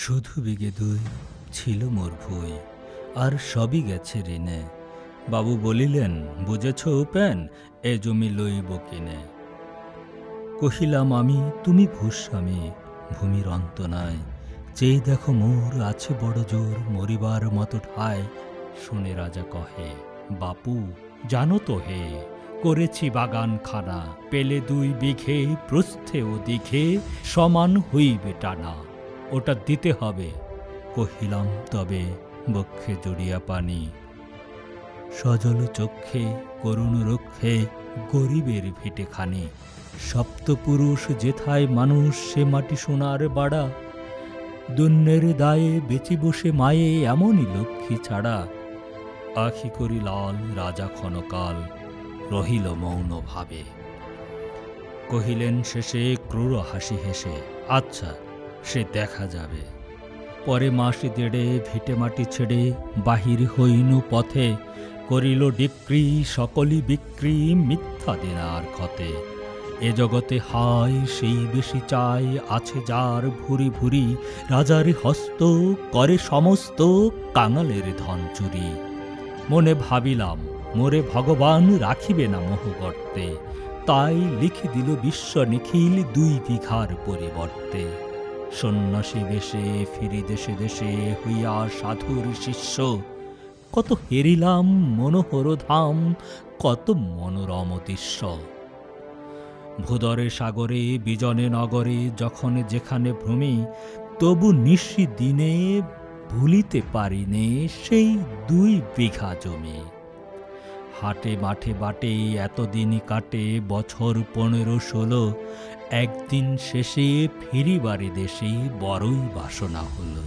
শুধু বিঘে দুই ছিল মোর ভুই, আর সবই গেছে ঋণে। বাবু বলিলেন, বুঝেছ উপেন, এ জমি লইব কিনে। কহিলাম আমি, তুমি ভূস্বামী, ভূমির অন্ত নাই। চেয়ে দেখো মোর আছে বড় জোর, মরিবার মতো ঠায়। শুনে রাজা কহে, বাপু জানো তো হে, করেছি বাগান খানা, পেলে 2 বিঘে, প্রস্থে ও দিঘে সমান হইবে টানা, ওটা দিতে হবে। কহিলাম তবে, বক্ষে জড়িয়া পানি। সজল চক্ষে করুণ রক্ষে, গরিবের ভিটে খানি। সপ্তপুরুষ যেথায় মানুষ, সে মাটি সোনার বাড়া। দুন্নের দায়ে বেচি বসে মায়ে, এমনই লক্ষ্মী ছাড়া। আখি করি লাল রাজা ক্ষণকাল, রহিল মৌন ভাবে। কহিলেন শেষে ক্রূর হাসি হেসে, আচ্ছা সে দেখা যাবে। পরে মাস 1.5 ভিটে মাটি ছেড়ে বাহির হইনু পথে। করিল ডিক্রি সকলই বিক্রি, মিথ্যা দেনার ক্ষতে। এ জগতে হায় সেই বেশি চাই, আছে যার ভুরি ভুরি। রাজার হস্ত করে সমস্ত, কাঙালের ধন চুরি। মনে ভাবিলাম, মোরে ভগবান রাখিবে না মোহগর্তে। তাই লিখে দিল বিশ্ব নিখিল, 2 বিঘার পরিবর্তে। সন্ন্যাসী বেশে ফিরি দেশে দেশে, হইয়া সাধুর শিষ্য। কত হেরিলাম মনোহর ধাম, কত মনোরম দৃশ্য। ভূদরে সাগরে বিজনে নগরে, যখন যেখানে ভ্রমি। তবু নিশি দিনে ভুলিতে পারিনে, সেই 2 বিঘা জমি। হাটে মাঠে বাটে এতদিনই কাটে, বছর 15-16। একদিন শেষে ফিরিবারে দেশে, বড়ই বাসনা হলো।